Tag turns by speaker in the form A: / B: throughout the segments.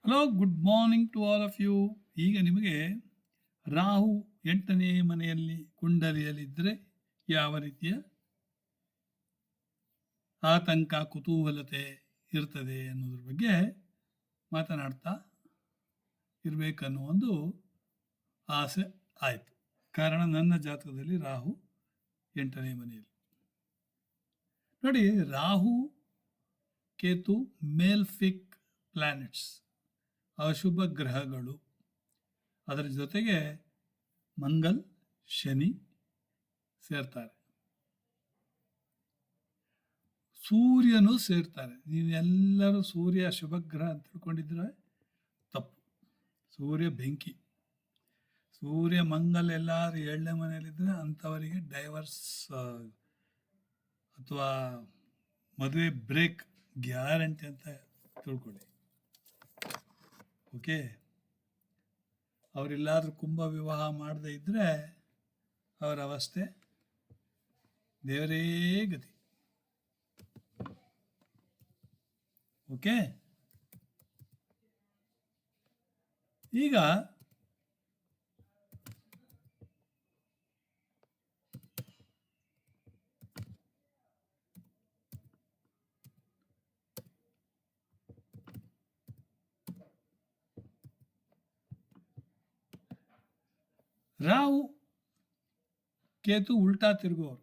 A: Hello, good morning to all of you. ಈಗ ನಿಮಗೆ ರಾಹು 8ನೇ ಮನೆಯಲ್ಲಿ ಕುಂಡಲಿಯಲ್ಲಿದ್ದರೆ ಯಾವ ರೀತಿಯ ಆತಂಕ, ಕುತೂಹಲತೆ ಇರ್ತದೆ ಅನ್ನೋದ್ರ ಬಗ್ಗೆ ಮಾತನಾಡ್ತಾ ಇರಬೇಕನ್ನೋ ಒಂದು ಆಸೆ ಆಯಿತು. ಕಾರಣ ನನ್ನ ಜಾತಕದಲ್ಲಿ ರಾಹು 8ನೇ ಮನೆಯಲ್ಲಿ. ನೋಡಿ, ರಾಹು ಕೇತು ಮೇಲ್ಫಿಕ್ ಪ್ಲಾನೆಟ್ಸ್, ಅಶುಭ ಗ್ರಹಗಳು. ಅದರ ಜೊತೆಗೆ ಮಂಗಲ್, ಶನಿ ಸೇರ್ತಾರೆ, ಸೂರ್ಯನೂ ಸೇರ್ತಾರೆ. ನೀವೆಲ್ಲರೂ ಸೂರ್ಯ ಶುಭ ಗ್ರಹ ಅಂತ ತಿಳ್ಕೊಂಡಿದ್ರೆ ತಪ್ಪು. ಸೂರ್ಯ ಬೆಂಕಿ. ಸೂರ್ಯ ಮಂಗಲ್ ಎಲ್ಲರೂ 7ನೇ ಮನೆಯಲ್ಲಿದ್ದರೆ ಅಂಥವರಿಗೆ ಡೈವರ್ಸ್ ಅಥವಾ ಮದುವೆ ಬ್ರೇಕ್ ಗ್ಯಾರಂಟಿ ಅಂತ ತಿಳ್ಕೊಳ್ಳಿ. ಓಕೆ, ಅವರೆಲ್ಲಾದರೂ ಕುಂಭ ವಿವಾಹ ಮಾಡದೇ ಇದ್ದರೆ ಅವರ ಅವಸ್ಥೆ ದೇವರೇ ಗತಿ. ಓಕೆ, ಈಗ ರಾಹು ಕೇತು ಉಲ್ಟಾ ತಿರುಗುವವರು,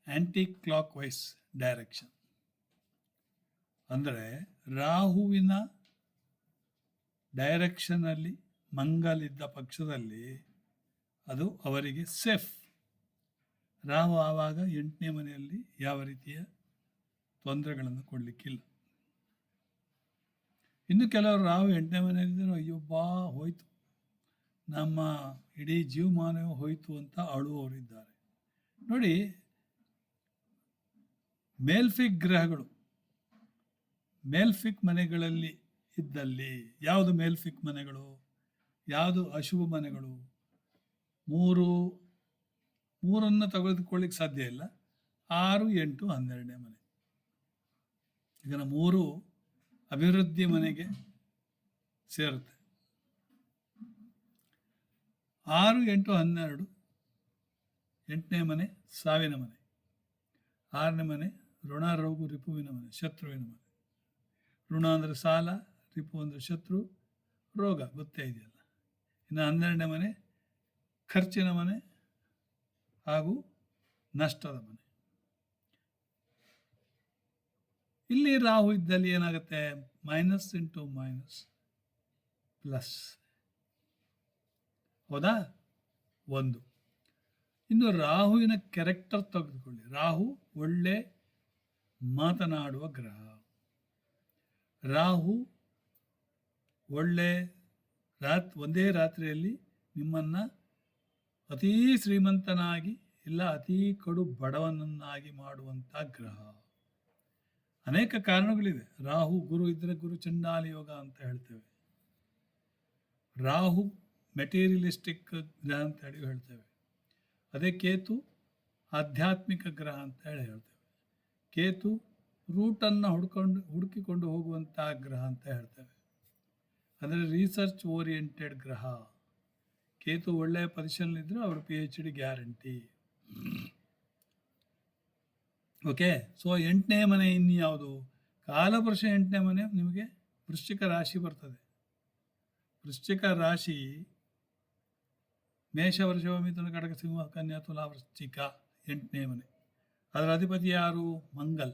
A: ಆಂಟಿ ಕ್ಲಾಕ್ ವೈಸ್ ಡೈರೆಕ್ಷನ್. ಅಂದರೆ ರಾಹುವಿನ ಡೈರೆಕ್ಷನಲ್ಲಿ ಮಂಗಲಿದ್ದ ಪಕ್ಷದಲ್ಲಿ ಅದು ಅವರಿಗೆ ಸೇಫ್. ರಾಹು ಆವಾಗ 8ನೇ ಮನೆಯಲ್ಲಿ ಯಾವ ರೀತಿಯ ತೊಂದರೆಗಳನ್ನು ಕೊಡಲಿಕ್ಕಿಲ್ಲ. ಇನ್ನು ಕೆಲವರು ರಾಹು 8ನೇ ಮನೆಯಲ್ಲಿದ್ದರೆ ಅಯ್ಯೋ ಬಾ ಹೋಯ್ತು, ನಮ್ಮ ಇಡೀ ಜೀವಮಾನವೇ ಹೋಯಿತು ಅಂತ ಅಳುವವರಿದ್ದಾರೆ. ನೋಡಿ, ಮೇಲ್ಫಿಕ್ ಗ್ರಹಗಳು ಮೇಲ್ಫಿಕ್ ಮನೆಗಳಲ್ಲಿ ಇದ್ದಲ್ಲಿ, ಯಾವುದು ಮೇಲ್ಫಿಕ್ ಮನೆಗಳು, ಯಾವುದು ಅಶುಭ ಮನೆಗಳು, ಮೂರನ್ನು ತೆಗೆದುಕೊಳ್ಳಿಕ್ಕೆ ಸಾಧ್ಯ ಇಲ್ಲ. 6, 8, 12ನೇ ಮನೆ. ಈಗ 3 ಅಭಿವೃದ್ಧಿ ಮನೆಗೆ ಸೇರುತ್ತೆ. 6, 8, 12 8ನೇ ಮನೆ ಸಾವಿನ ಮನೆ. 6ನೇ ಮನೆ ಋಣ, ರೋಗು, ರಿಪುವಿನ ಮನೆ, ಶತ್ರುವಿನ ಮನೆ. ಋಣ ಅಂದರೆ ಸಾಲ, ರಿಪು ಅಂದರೆ ಶತ್ರು, ರೋಗ ಗೊತ್ತೇ ಇದೆಯಲ್ಲ. ಇನ್ನು 12ನೇ ಮನೆ ಖರ್ಚಿನ ಮನೆ ಹಾಗೂ ನಷ್ಟದ ಮನೆ. ಇಲ್ಲಿ ರಾಹು ಇದ್ದಲ್ಲಿ ಏನಾಗುತ್ತೆ? Minus into minus plus. ಹೌದಾ? ಒಂದು. ಇನ್ನು ರಾಹುವಿನ ಕ್ಯಾರೆಕ್ಟರ್ ತೆಗೆದುಕೊಳ್ಳಿ. ರಾಹು ಒಳ್ಳೆ ಮಾತನಾಡುವ ಗ್ರಹ. ರಾಹು ಒಳ್ಳೆ ಒಂದೇ ರಾತ್ರಿಯಲ್ಲಿ ನಿಮ್ಮನ್ನು ಅತೀ ಶ್ರೀಮಂತನಾಗಿ ಇಲ್ಲ ಅತೀ ಕಡು ಬಡವನನ್ನಾಗಿ ಮಾಡುವಂಥ ಗ್ರಹ. ಅನೇಕ ಕಾರಣಗಳಿವೆ. ರಾಹು ಗುರು ಇದ್ದರೆ ಗುರು ಚಂಡಾಲ ಯೋಗ ಅಂತ ಹೇಳ್ತೇವೆ. ರಾಹು ಮೆಟೀರಿಯಲಿಸ್ಟಿಕ್ ಗ್ರಹ ಅಂತ ಹೇಳಿ ಹೇಳ್ತೇವೆ. ಅದೇ ಕೇತು ಆಧ್ಯಾತ್ಮಿಕ ಗ್ರಹ ಅಂತ ಹೇಳಿ ಹೇಳ್ತೇವೆ. ಕೇತು ರೂಟನ್ನು ಹುಡುಕಿಕೊಂಡು ಹೋಗುವಂಥ ಗ್ರಹ ಅಂತ ಹೇಳ್ತೇವೆ. ಅಂದರೆ ರಿಸರ್ಚ್ ಓರಿಯೆಂಟೆಡ್ ಗ್ರಹ. ಕೇತು ಒಳ್ಳೆಯ ಪೊಸಿಷನ್ಲಿದ್ದರೆ ಅವರು PhD ಗ್ಯಾರಂಟಿ. ಓಕೆ, ಸೊ 8ನೇ ಮನೆ ಇನ್ಯಾವುದು? ಕಾಲಪುರುಷ 8ನೇ ಮನೆ ನಿಮಗೆ ವೃಶ್ಚಿಕ ರಾಶಿ ಬರ್ತದೆ. ವೃಶ್ಚಿಕ ರಾಶಿ ಮೇಷ, ವೃಷಭ, ಮಿಥುನ, ಕಟಕ, ಸಿಂಹ, ಕನ್ಯಾ, ತುಲಾ, ವೃಶ್ಚಿಕ 8ನೇ ಮನೆ. ಅದರ ಅಧಿಪತಿ ಯಾರು? ಮಂಗಲ್.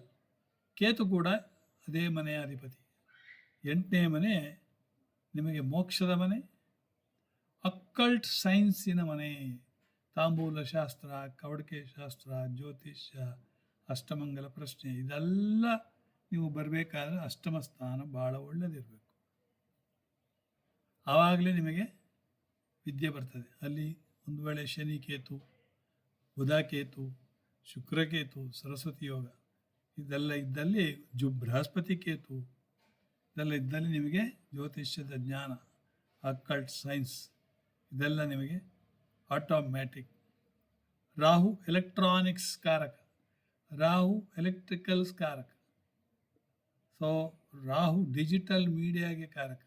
A: ಕೇತು ಕೂಡ ಅದೇ ಮನೆಯ ಅಧಿಪತಿ. 8ನೇ ಮನೆ ನಿಮಗೆ ಮೋಕ್ಷದ ಮನೆ, ಅಕ್ಕಲ್ಟ್ ಸೈನ್ಸಿನ ಮನೆ. ತಾಂಬೂಲ ಶಾಸ್ತ್ರ, ಕವಡಿಕೆ ಶಾಸ್ತ್ರ, ಜ್ಯೋತಿಷ್ಯ, ಅಷ್ಟಮಂಗಲ ಪ್ರಶ್ನೆ, ಇದೆಲ್ಲ ನೀವು ಬರಬೇಕಾದ್ರೆ ಅಷ್ಟಮ ಸ್ಥಾನ ಭಾಳ ಒಳ್ಳೆಯದಿರಬೇಕು. ಆವಾಗಲೇ ನಿಮಗೆ ವಿದ್ಯೆ ಬರ್ತದೆ. ಅಲ್ಲಿ ಒಂದು ವೇಳೆ ಶನಿ ಕೇತು, ಬುಧ ಕೇತು, ಶುಕ್ರಕೇತು, ಸರಸ್ವತಿ ಯೋಗ ಇದೆಲ್ಲ ಇದ್ದಲ್ಲಿ, ಬೃಹಸ್ಪತಿ ಕೇತು ಇದೆಲ್ಲ ಇದ್ದಲ್ಲಿ ನಿಮಗೆ ಜ್ಯೋತಿಷ್ಯದ ಜ್ಞಾನ, ಅಕ್ಕಲ್ಟ್ ಸೈನ್ಸ್ ಇದೆಲ್ಲ ನಿಮಗೆ ಆಟೋಮ್ಯಾಟಿಕ್. ರಾಹು ಎಲೆಕ್ಟ್ರಾನಿಕ್ಸ್ ಕಾರಕ, ರಾಹು ಎಲೆಕ್ಟ್ರಿಕಲ್ಸ್ ಕಾರಕ. ಸೊ ರಾಹು ಡಿಜಿಟಲ್ ಮೀಡಿಯಾಗೆ ಕಾರಕ.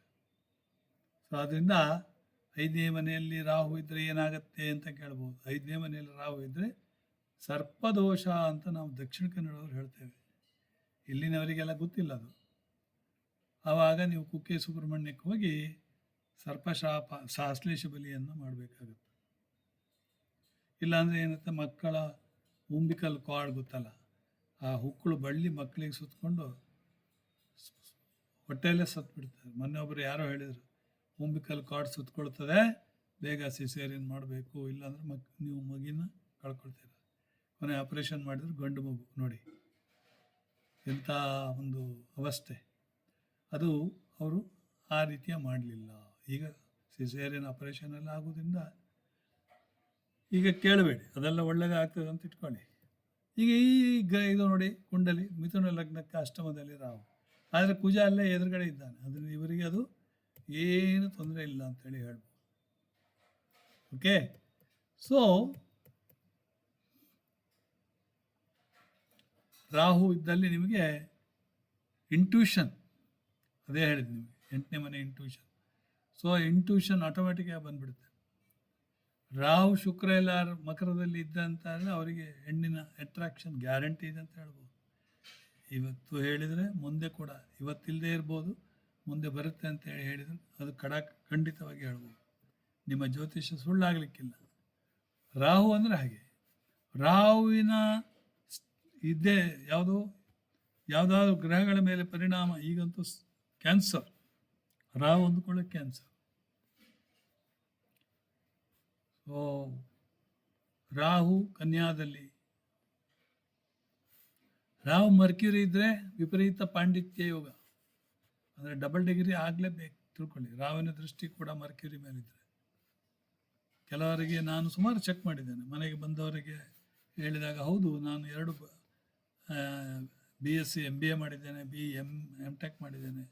A: ಸೊ ಅದರಿಂದ 5ನೇ ಮನೆಯಲ್ಲಿ ರಾಹು ಇದ್ದರೆ ಏನಾಗುತ್ತೆ ಅಂತ ಕೇಳ್ಬೋದು. 5ನೇ ಮನೆಯಲ್ಲಿ ರಾಹು ಇದ್ದರೆ ಸರ್ಪದೋಷ ಅಂತ ನಾವು ದಕ್ಷಿಣ ಕನ್ನಡದವ್ರು ಹೇಳ್ತೇವೆ. ಇಲ್ಲಿನವರಿಗೆಲ್ಲ ಗೊತ್ತಿಲ್ಲ ಅದು. ಆವಾಗ ನೀವು ಕುಕ್ಕೆ ಸುಬ್ರಹ್ಮಣ್ಯಕ್ಕೆ ಹೋಗಿ ಸರ್ಪಶಾಪ ಸಾಶ್ಲೇಷ ಬಲಿಯನ್ನು ಮಾಡಬೇಕಾಗುತ್ತೆ. ಇಲ್ಲಾಂದರೆ ಏನಂತ ಮಕ್ಕಳ ಉಂಬಿಕಲ್ ಕಾರ್ಡ್ ಗೊತ್ತಲ್ಲ, ಆ ಹುಕ್ಕಳು ಬಳ್ಳಿ ಮಕ್ಕಳಿಗೆ ಸುತ್ತಕೊಂಡು ಹೊಟ್ಟೆಯಲ್ಲೇ ಸತ್ಬಿಡ್ತಾರೆ. ಮೊನ್ನೆ ಒಬ್ಬರು ಯಾರೋ ಹೇಳಿದರು, ಉಂಬಿಕಲ್ ಕಾರ್ಡ್ ಸುತ್ತಕೊಳ್ತದೆ, ಬೇಗ ಸಿಸೇರಿಯನ್ ಮಾಡಬೇಕು, ಇಲ್ಲಾಂದ್ರೆ ನೀವು ಮಗಿನ ಕಳ್ಕೊಳ್ತೀರ. ಕೊನೆ ಆಪರೇಷನ್ ಮಾಡಿದ್ರು ಗಂಡು ಮಗು. ನೋಡಿ ಎಂಥ ಒಂದು ಅವಸ್ಥೆ. ಅದು ಅವರು ಆ ರೀತಿಯ ಮಾಡಲಿಲ್ಲ. ಈಗ ಸಿಸೇರಿಯನ್ ಆಪರೇಷನ್ ಎಲ್ಲ ಆಗೋದ್ರಿಂದ ಈಗ ಕೇಳಬೇಡಿ, ಅದೆಲ್ಲ ಒಳ್ಳೆಯದೇ ಆಗ್ತದೆ ಅಂತ ಇಟ್ಕೊಳ್ಳಿ. ಈಗ ಇದು ನೋಡಿ, ಕುಂಡಲಿ ಮಿಥುನ ಲಗ್ನಕ್ಕೆ ಅಷ್ಟಮದಲ್ಲಿ ರಾಹು, ಆದರೆ ಕುಜ ಅಲ್ಲೇ ಎದುರುಗಡೆ ಇದ್ದಾನೆ. ಅದನ್ನು ಇವರಿಗೆ ಅದು ಏನು ತೊಂದರೆ ಇಲ್ಲ ಅಂತೇಳಿ ಹೇಳ್ಬೋದು. ಓಕೆ, ಸೊ ರಾಹು ಇದ್ದಲ್ಲಿ ನಿಮಗೆ ಇಂಟ್ಯೂಷನ್, ಅದೇ ಹೇಳಿದ್ದು ನಿಮಗೆ 8ನೇ ಮನೆ ಇಂಟ್ಯೂಷನ್. ಸೊ ಇಂಟ್ಯೂಷನ್ ಆಟೋಮ್ಯಾಟಿಕ್ಕಾಗಿ ಬಂದ್ಬಿಡುತ್ತೆ. ರಾಹು ಶುಕ್ರ ಎಲ್ಲ ಮಕರದಲ್ಲಿ ಇದ್ದಂತ ಅವರಿಗೆ ಹೆಣ್ಣಿನ ಅಟ್ರಾಕ್ಷನ್ ಗ್ಯಾರಂಟಿ ಇದೆ ಅಂತ ಹೇಳ್ಬೋದು. ಇವತ್ತು ಹೇಳಿದರೆ ಮುಂದೆ ಕೂಡ, ಇವತ್ತಿಲ್ಲದೆ ಇರ್ಬೋದು, ಮುಂದೆ ಬರುತ್ತೆ ಅಂತ ಹೇಳಿದರೆ ಅದು ಖಂಡಿತವಾಗಿ ಹೇಳ್ಬೋದು. ನಿಮ್ಮ ಜ್ಯೋತಿಷ್ಯ ಸುಳ್ಳಾಗಲಿಕ್ಕಿಲ್ಲ. ರಾಹು ಅಂದರೆ ಹಾಗೆ. ರಾಹುವಿನ ಇದ್ದೇ ಯಾವುದಾದ್ರು ಗ್ರಹಗಳ ಮೇಲೆ ಪರಿಣಾಮ. ಈಗಂತೂ ಕ್ಯಾನ್ಸರ್, ರಾಹು ಅಂದುಕೊಳ್ಳೋ ಕ್ಯಾನ್ಸರ್. ಸೊ ರಾಹು ಕನ್ಯಾದಲ್ಲಿ, ರಾಹು ಮರ್ಕ್ಯೂರಿ ಇದ್ದರೆ ವಿಪರೀತ ಪಾಂಡಿತ್ಯ ಯೋಗ, ಅಂದರೆ ಡಬಲ್ ಡಿಗ್ರಿ ಆಗಲೇಬೇಕು ತಿಳ್ಕೊಳ್ಳಿ. ರಾಹುವಿನ ದೃಷ್ಟಿ ಕೂಡ ಮರ್ಕ್ಯೂರಿ ಮೇಲಿದ್ದರೆ. ಕೆಲವರಿಗೆ ನಾನು ಸುಮಾರು ಚೆಕ್ ಮಾಡಿದ್ದೇನೆ, ಮನೆಗೆ ಬಂದವರಿಗೆ ಹೇಳಿದಾಗ, ಹೌದು ನಾನು 2 BSc MBA ಮಾಡಿದ್ದೇನೆ, MTech ಮಾಡಿದ್ದೇನೆ,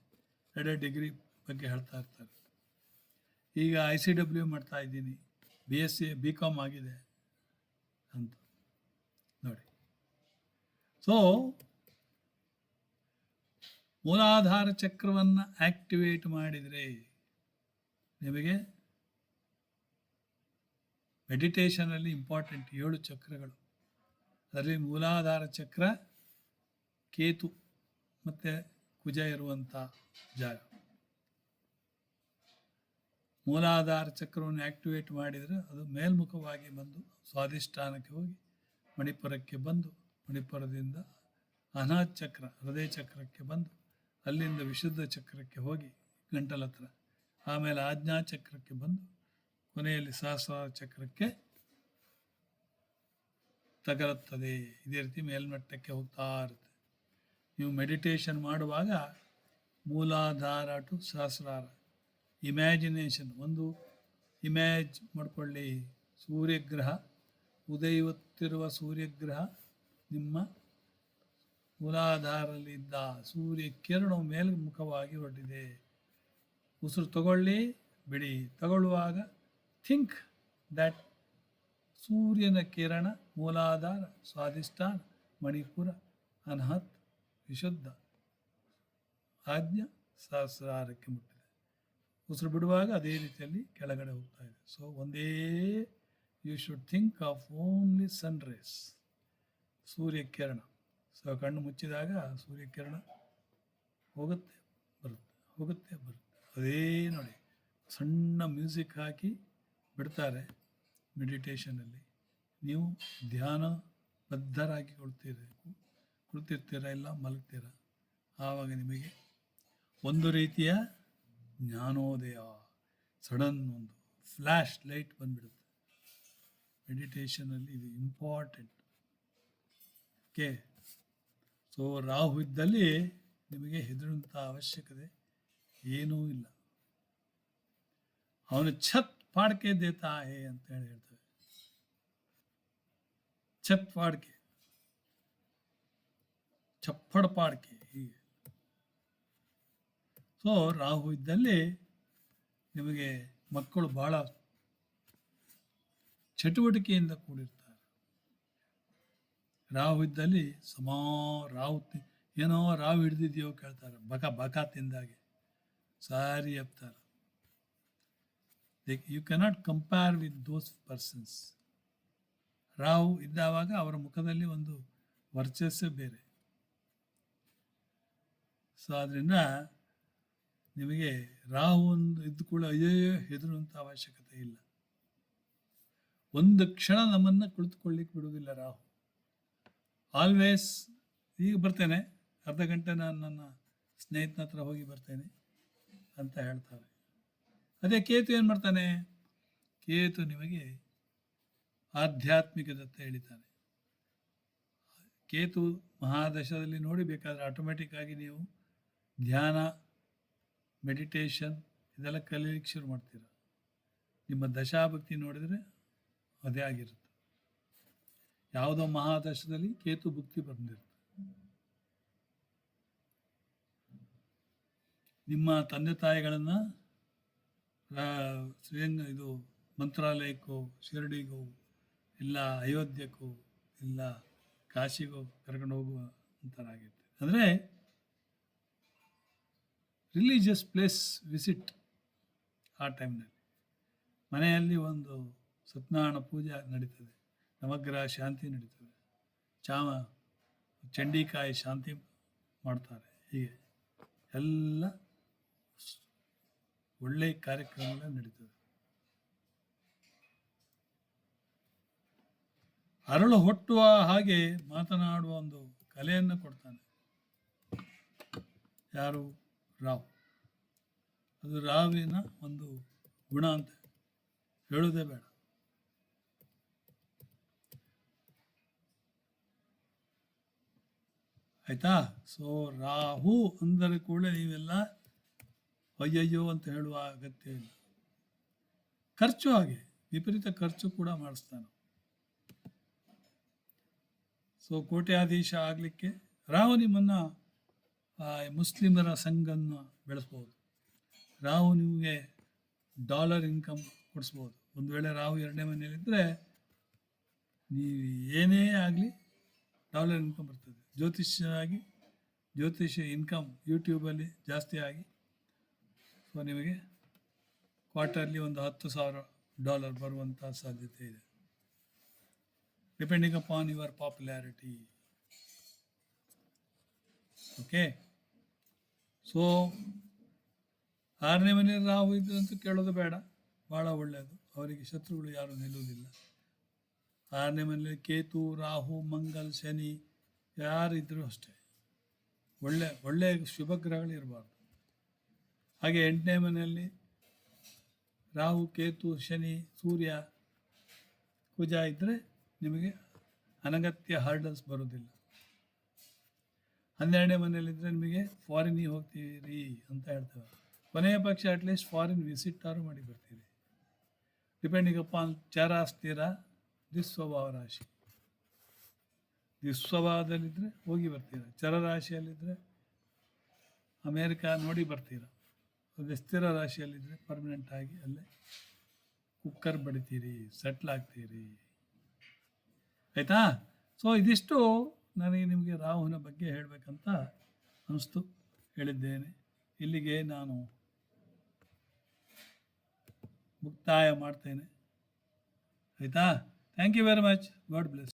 A: 2 ಡಿಗ್ರಿ ಬಗ್ಗೆ ಹೇಳ್ತಾ ಇರ್ತಾರೆ. ಈಗ ICW ಮಾಡ್ತಾ ಇದ್ದೀನಿ, BSc BCom ಆಗಿದೆ ಅಂತ ನೋಡಿ. ಸೊ ಮೂಲಾಧಾರ ಚಕ್ರವನ್ನು ಆಕ್ಟಿವೇಟ್ ಮಾಡಿದರೆ ನಿಮಗೆ ಮೆಡಿಟೇಷನಲ್ಲಿ ಇಂಪಾರ್ಟೆಂಟ್ 7 ಚಕ್ರಗಳು. ಅದರಲ್ಲಿ ಮೂಲಾಧಾರ ಚಕ್ರ ಕೇತು ಮತ್ತು ಕುಜ ಇರುವಂಥ ಜಾಗ. ಮೂಲಾಧಾರ ಚಕ್ರವನ್ನು ಆ್ಯಕ್ಟಿವೇಟ್ ಮಾಡಿದರೆ ಅದು ಮೇಲ್ಮುಖವಾಗಿ ಬಂದು ಸ್ವಾಧಿಷ್ಠಾನಕ್ಕೆ ಹೋಗಿ ಮಣಿಪುರಕ್ಕೆ ಬಂದು, ಮಣಿಪುರದಿಂದ ಅನಾಹತ್ ಚಕ್ರ ಹೃದಯ ಚಕ್ರಕ್ಕೆ ಬಂದು, ಅಲ್ಲಿಂದ ವಿಶುದ್ಧ ಚಕ್ರಕ್ಕೆ ಹೋಗಿ ಗಂಟಲ ಹತ್ರ, ಆಮೇಲೆ ಆಜ್ಞಾ ಚಕ್ರಕ್ಕೆ ಬಂದು, ಕೊನೆಯಲ್ಲಿ ಸಹಸ್ರಾರ ಚಕ್ರಕ್ಕೆ ತಗಲುತ್ತದೆ. ಇದೇ ರೀತಿ ಮೇಲ್ಮಟ್ಟಕ್ಕೆ ಹೋಗ್ತಾ ಇರುತ್ತೆ. ನೀವು ಮೆಡಿಟೇಷನ್ ಮಾಡುವಾಗ ಮೂಲಾಧಾರ ಟು ಸಹಸ್ರಾರ ಇಮ್ಯಾಜಿನೇಷನ್, ಒಂದು ಇಮ್ಯಾಜ್ ಮಾಡಿಕೊಳ್ಳಿ. ಸೂರ್ಯಗ್ರಹ, ಉದಯುತ್ತಿರುವ ಸೂರ್ಯಗ್ರಹ ನಿಮ್ಮ ಮೂಲಾಧಾರದಲ್ಲಿದ್ದ ಸೂರ್ಯ ಕಿರಣವು ಮೇಲ್ಮುಖವಾಗಿ ಹೊರಟಿದೆ. ಉಸಿರು ತಗೊಳ್ಳಿ, ಬಿಡಿ. ತಗೊಳ್ಳುವಾಗ ಥಿಂಕ್ ದ್ಯಾಟ್ ಸೂರ್ಯನ ಕಿರಣ ಮೂಲಾಧಾರ, ಸ್ವಾಧಿಷ್ಠಾನ, ಮಣಿಪುರ, ಅನಾಹತ್, ವಿಶುದ್ಧ, ಆಜ್ಞಾ, ಸಹಸ್ರಾರಕ್ಕೆ ಮುಟ್ಟಿದೆ. ಉಸಿರು ಬಿಡುವಾಗ ಅದೇ ರೀತಿಯಲ್ಲಿ ಕೆಳಗಡೆ ಹೋಗ್ತಾ ಇದೆ. ಸೊ ಒಂದೇ, you should think of only sunrise, ಸೂರ್ಯಕಿರಣ. ಸೊ ಕಣ್ಣು ಮುಚ್ಚಿದಾಗ ಸೂರ್ಯಕಿರಣ ಹೋಗುತ್ತೆ ಬರುತ್ತೆ, ಹೋಗುತ್ತೆ ಬರುತ್ತೆ. ಅದೇ ನೋಡಿ, ಸಣ್ಣ ಮ್ಯೂಸಿಕ್ ಹಾಕಿ ಬಿಡ್ತಾರೆ ಮೆಡಿಟೇಷನಲ್ಲಿ. ನೀವು ಧ್ಯಾನ ಬದ್ಧರಾಗಿ ಕುಳಿತಿರ್ತೀರ, ಇಲ್ಲ ಮಲಗ್ತೀರ. ಆವಾಗ ನಿಮಗೆ ಒಂದು ರೀತಿಯ ಜ್ಞಾನೋದಯ, ಸಡನ್ ಒಂದು ಫ್ಲ್ಯಾಶ್ ಲೈಟ್ ಬಂದುಬಿಡುತ್ತೆ. ಮೆಡಿಟೇಷನಲ್ಲಿ ಇದು ಇಂಪಾರ್ಟೆಂಟ್. ಓಕೆ, ಸೊ ರಾಹು ಇದ್ದಲ್ಲಿ ನಿಮಗೆ ಹೆದರುವಂಥ ಅವಶ್ಯಕತೆ ಏನೂ ಇಲ್ಲ. ಅವನು ಛತ್ ಪಾಡ್ಕೆ ದೇತಾ ಹೇ ಅಂತ ಹೇಳ್ತೇವೆ. ಛತ್ ಪಾಡ್ಕೆ, ಚಪ್ಪಡ ಪಾಡ್ಕೆ, ಹೀಗೆ. ಸೊ ರಾಹು ಇದ್ದಲ್ಲಿ ನಿಮಗೆ ಮಕ್ಕಳು ಬಹಳ ಚಟುವಟಿಕೆಯಿಂದ ಕೂಡಿರ್ತಾರೆ. ರಾಹು ಇದ್ದಲ್ಲಿ ರಾಹು ಏನೋ ರಾವು ಹಿಡ್ದಿದ್ಯೋ ಕೇಳ್ತಾರೆ, ಬಕ ತಿಂದಾಗೆ ಸಾರಿ ಅಪ್ತಾರೆ. You cannot compare with those persons. Rahu ಇದ್ದಾವಾಗ ಅವರ ಮುಖದಲ್ಲಿ ಒಂದು ವರ್ಚಸ್ಸೇ ಬೇರೆ. ಸೊ ಆದ್ದರಿಂದ ನಿಮಗೆ ರಾಹು ಒಂದು ಇದ್ದು ಕೂಡ ಅಯ್ಯೋ ಹೆದರುವಂಥ ಅವಶ್ಯಕತೆ ಇಲ್ಲ. ಒಂದು ಕ್ಷಣ ನಮ್ಮನ್ನು ಕುಳಿತುಕೊಳ್ಳಿಕ್ಕೆ ಬಿಡುವುದಿಲ್ಲ ರಾಹು. ಆಲ್ವೇಸ್ ಈಗ ಬರ್ತೇನೆ, ಅರ್ಧ ಗಂಟೆ ನಾನು ನನ್ನ ಸ್ನೇಹಿತನ ಹತ್ರ ಹೋಗಿ ಬರ್ತೇನೆ ಅಂತ ಹೇಳ್ತಾರೆ. ಅದೇ ಕೇತು ಏನು ಮಾಡ್ತಾನೆ? ಕೇತು ನಿಮಗೆ ಆಧ್ಯಾತ್ಮಿಕದತ್ತ ಎಳಿತಾನೆ. ಕೇತು ಮಹಾದಶದಲ್ಲಿ ನೋಡಿ, ಬೇಕಾದರೆ ಆಟೋಮೆಟಿಕ್ ಆಗಿ ನೀವು ಧ್ಯಾನ, ಮೆಡಿಟೇಷನ್ ಇದೆಲ್ಲ ಕಲೀಲಿಕ್ಕೆ ಶುರು ಮಾಡ್ತೀರ. ನಿಮ್ಮ ದಶಾಭಕ್ತಿ ನೋಡಿದರೆ ಅದೇ ಆಗಿರುತ್ತೆ. ಯಾವುದೋ ಮಹಾದಶದಲ್ಲಿ ಕೇತು ಭುಕ್ತಿ ಬಂದಿರುತ್ತೆ. ನಿಮ್ಮ ತಂದೆ ತಾಯಿಗಳನ್ನು ಇದು ಮಂತ್ರಾಲಯಕ್ಕೋ, ಶಿರಡಿಗೋ, ಇಲ್ಲ ಅಯೋಧ್ಯಕ್ಕೋ, ಇಲ್ಲ ಕಾಶಿಗೋ ಕರ್ಕೊಂಡು ಹೋಗುವ ಅಂತರಾಗಿರುತ್ತೆ. ಅಂದರೆ ರಿಲಿಜಿಯಸ್ ಪ್ಲೇಸ್ ವಿಸಿಟ್. ಆ ಟೈಮ್ನಲ್ಲಿ ಮನೆಯಲ್ಲಿ ಒಂದು ಸತ್ಯನಾರಾಯಣ ಪೂಜೆ ನಡೀತದೆ, ನವಗ್ರಹ ಶಾಂತಿ ನಡೀತದೆ, ಚಂಡಿಕಾಯಿ ಶಾಂತಿ ಮಾಡ್ತಾರೆ. ಹೀಗೆ ಎಲ್ಲ ಒಳ್ಳೆಯ ಕಾರ್ಯಕ್ರಮಗಳು ನಡೀತದೆ. ಅರಳು ಹೊಟ್ಟುವ ಹಾಗೆ ಮಾತನಾಡುವ ಒಂದು ಕಲೆಯನ್ನು ಕೊಡ್ತಾನೆ ಯಾರು? ರಾವ್. ಅದು ರಾವಿನ ಒಂದು ಗುಣ ಅಂತ ಹೇಳೋದೇ ಬೇಡ. ಆಯ್ತಾ? ಸೊ ರಾಹು ಅಂದರೆ ಕೂಡ ನೀವೆಲ್ಲ ಅಯ್ಯಯ್ಯೋ ಅಂತ ಹೇಳುವ ಅಗತ್ಯ ಇಲ್ಲ. ಖರ್ಚು ಹಾಗೆ ವಿಪರೀತ ಖರ್ಚು ಕೂಡ ಮಾಡಿಸ್ತಾನೆ. ಸೊ ಕೋಟ್ಯಾಧೀಶ ಆಗಲಿಕ್ಕೆ ರಾಹು ನಿಮ್ಮನ್ನು ಮುಸ್ಲಿಮರ ಸಂಘನ್ನು ಬೆಳೆಸ್ಬೋದು. ರಾಹು ನಿಮಗೆ ಡಾಲರ್ ಇನ್ಕಮ್ ಕೊಡಿಸ್ಬೋದು. ಒಂದು ವೇಳೆ ರಾಹು 2ನೇ ಮನೆಯಲ್ಲಿದ್ದರೆ ನೀವು ಏನೇ ಆಗಲಿ ಡಾಲರ್ ಇನ್ಕಮ್ ಬರ್ತದೆ. ಜ್ಯೋತಿಷ್ಯ ಇನ್ಕಮ್ ಯೂಟ್ಯೂಬಲ್ಲಿ ಜಾಸ್ತಿ ಆಗಿ ಸೊ ನಿಮಗೆ ಕ್ವಾರ್ಟರ್ಲಿ ಒಂದು $10,000 ಬರುವಂಥ ಸಾಧ್ಯತೆ ಇದೆ, depending upon your popularity. Okay. So 6ನೇ ಮನೆಯಲ್ಲಿ ರಾಹು ಇದ್ದಂತೂ ಕೇಳೋದು ಬೇಡ, ಭಾಳ ಒಳ್ಳೆಯದು. ಅವರಿಗೆ ಶತ್ರುಗಳು ಯಾರೂ ನಿಲ್ಲುವುದಿಲ್ಲ. 6ನೇ ಮನೆಯಲ್ಲಿ ಕೇತು, ರಾಹು, ಮಂಗಲ್, ಶನಿ ಯಾರಿದ್ರೂ ಅಷ್ಟೇ ಒಳ್ಳೆಯ ಶುಭ ಗ್ರಹಗಳು ಇರಬಾರ್ದು. ಹಾಗೆ 8ನೇ ಮನೆಯಲ್ಲಿ ರಾಹು, ಕೇತು, ಶನಿ, ಸೂರ್ಯ, ಕುಜ ಇದ್ದರೆ ನಿಮಗೆ ಅನಗತ್ಯ ಹರ್ಡಲ್ಸ್ ಬರೋದಿಲ್ಲ. 12ನೇ ಮನೆಯಲ್ಲಿದ್ದರೆ ನಿಮಗೆ ಫಾರಿನಿಗೆ ಹೋಗ್ತೀರಿ ಅಂತ ಹೇಳ್ತೇವೆ. ಕೊನೆಯ ಪಕ್ಷ ಅಟ್ಲೀಸ್ಟ್ ಫಾರಿನ್ ವಿಸಿಟಾರು ಮಾಡಿ ಬರ್ತೀರಿ, ಡಿಪೆಂಡಿಂಗ್ ಅಪಾನ್ ಚರ ಸ್ಥಿರ ದುಸ್ವಭಾವ ರಾಶಿ. ದುಸ್ವಭಾವದಲ್ಲಿದ್ದರೆ ಹೋಗಿ ಬರ್ತೀರ, ಚರ ರಾಶಿಯಲ್ಲಿದ್ದರೆ ಅಮೇರಿಕಾ ನೋಡಿ ಬರ್ತೀರ, ಅದೇ ಸ್ಥಿರ ರಾಶಿಯಲ್ಲಿದ್ದರೆ ಪರ್ಮನೆಂಟ್ ಆಗಿ ಅಲ್ಲೇ ಕುಕ್ಕರ್ ಬಡಿತೀರಿ, ಸೆಟ್ಲ್ ಆಗ್ತೀರಿ. ಆಯಿತಾ? ಸೊ ಇದಿಷ್ಟು ನನಗೆ ನಿಮಗೆ ರಾಹುವಿನ ಬಗ್ಗೆ ಹೇಳಬೇಕಂತ ಅನಿಸ್ತು, ಹೇಳಿದ್ದೇನೆ. ಇಲ್ಲಿಗೆ ನಾನು ಮುಕ್ತಾಯ ಮಾಡ್ತೇನೆ. ಆಯಿತಾ? Thank you very much. God bless.